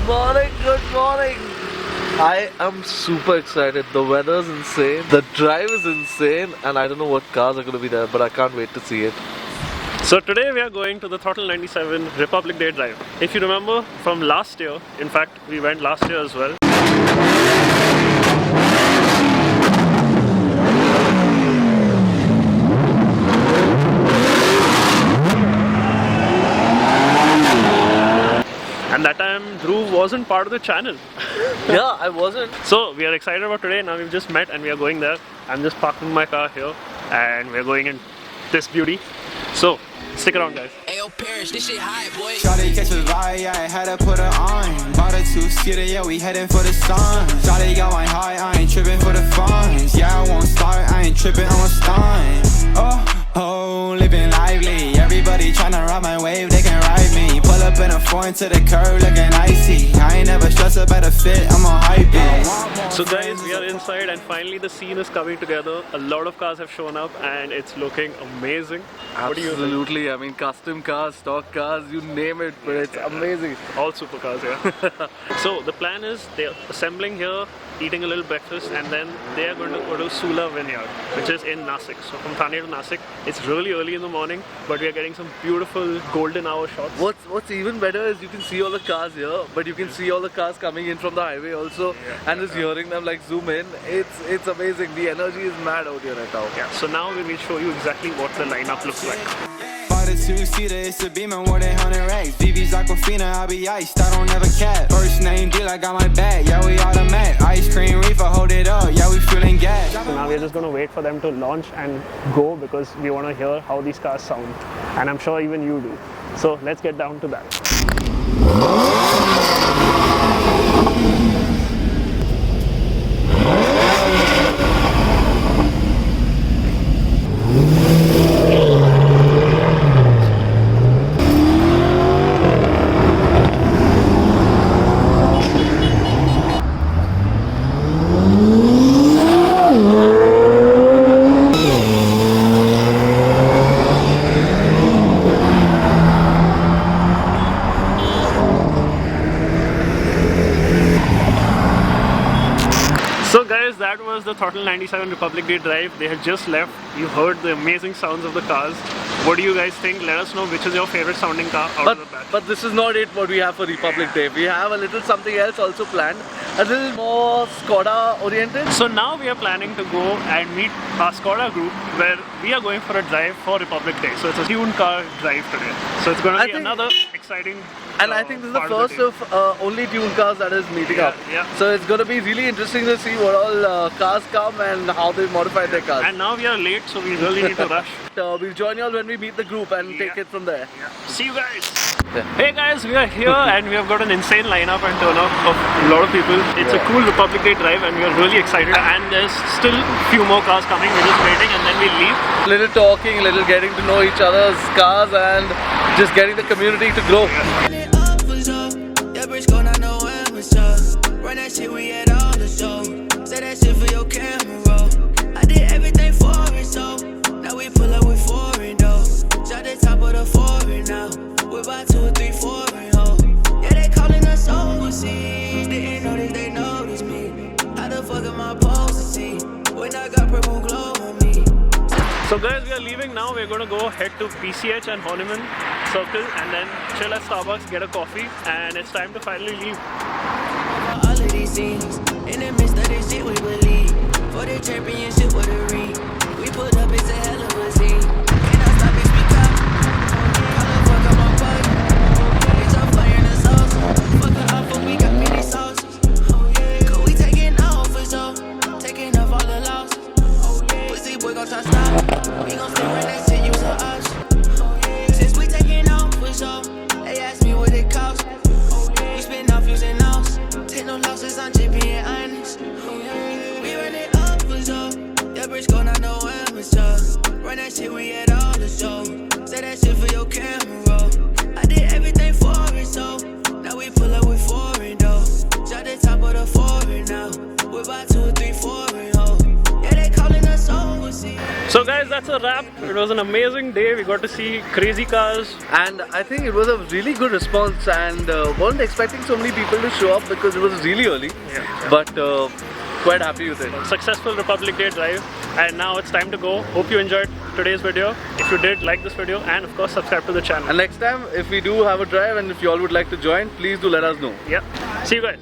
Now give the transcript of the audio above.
morning, good morning. I am super excited. The weather's insane, the drive is insane, and I don't know what cars are going to be there, but I can't wait to see it. So today we are going to the Throttle 97 Republic Day Drive. If you remember from last year, in fact we went last year as well. And that time Dhruv wasn't part of the channel. Yeah, I wasn't. So we are excited about today. Now we've just met and we are going there. I'm just parking my car here and we're going in this beauty. So stick around, guys. Ayo, Paris, this shit high, boy. Shawty catch a vibe, yeah, I had to put her on. Bought a two-seater, yeah, we heading for the sun. Shawty got my high, I ain't tripping for the funds. Yeah, I won't start, I ain't tripping, I'm a stun. Oh, living lively. Everybody tryna ride my wave, they can ride me. Pull up in a foreign to the curb, looking icy. I ain't never stressed about a fit, I'm a hype it. So guys, we are inside and finally the scene is coming together. A lot of cars have shown up and it's looking amazing. What do you think? Absolutely, I mean custom cars, stock cars, you name it, but it's amazing. All supercars, yeah. So the plan is they're assembling here, eating a little breakfast, and then they are going to go to Sula Vineyard, which is in Nashik. So from Thane to Nashik, it's really early in the morning, but we are getting some beautiful golden hour shots. What's even better is you can see all the cars here, but you can see all the cars coming in from the highway also, and just hearing them like zoom in. It's amazing. The energy is mad out here right now. Yeah. So now we will show you exactly what the lineup looks like. Bought a two-seater, it's a Beamer, more than 100 racks. VV's Aquafina, I be iced, I don't ever cap. First name deal, I got my bag, yeah, we automatic. Ice cream reefer, hold it up, yeah, we feeling gas. So now we're just going to wait for them to launch and go because we want to hear how these cars sound. And I'm sure even you do. So let's get down to that. So guys, that was the Throttle 97 Republic Day Drive. They had just left. You heard the amazing sounds of the cars. What do you guys think? Let us know which is your favorite sounding car out of the batch. But this is not it what we have for Republic Day. We have a little something else also planned. A little more Skoda oriented. So now we are planning to go and meet our Skoda Group where we are going for a drive for Republic Day. So it's a tuned car drive today. So it's going to be another exciting And I think this is the first of only tuned cars that is meeting up. Yeah. So it's going to be really interesting to see what all cars come and how they modify their cars. And now we are late, so we really need to rush. We'll join you all when we meet the group and take it from there. See you guys! Hey guys, we are here and we have got an insane lineup and turnout of a lot of people. It's a cool Republic Day drive and we are really excited. And there's still a few more cars coming. We're just waiting and then we'll leave. Little talking, little getting to know each other's cars and just getting the community to grow. Run that shit, we had all the show. Say that shit for your camera. I did everything for it, so now we pull up with foreign though. Shot the top of the foreign now. We're about 2 or 3 foreign ho. Yeah, they calling us overseas. Didn't notice they noticed me. How the fuck am I supposed to see when I got purple glow on me? So guys, we are leaving now. We're going to go head to PCH and Horniman Circle and then chill at Starbucks, get a coffee, and it's time to finally leave. All of these scenes, in the midst of this shit we believe. For the championship with a ring, we put up, it's a hell of a scene. Can't I stop it, speak up. How the fuck am I bugging? It's a fire in the sauce. Fuck her off, but we got many sauces. Cause we taking off for sure. Taking off all the losses. Pussy boy gon' try stop. We gon' stay right next to use our option. Since we taking off for sure, they ask me what it costs. We spin off using ours. Take no losses, I'm just being honest. We run it up for sure. That bridge go not no amateur. Run that shit, we had all the show. Say that shit for your camera. I did everything for it, so now we pull up with foreign though. Shot the top of the foreign now. We're about 2 or 3 foreign ho. Yeah, they calling us overseas. So guys, that's a wrap. It was an amazing day. We got to see crazy cars. And I think it was a really good response, and weren't expecting so many people to show up because it was really early. Yeah. But quite happy with it. Successful Republic Day drive, and now it's time to go. Hope you enjoyed today's video. If you did, like this video, and of course subscribe to the channel. And next time, if we do have a drive and if you all would like to join, please do let us know. Yeah. See you guys.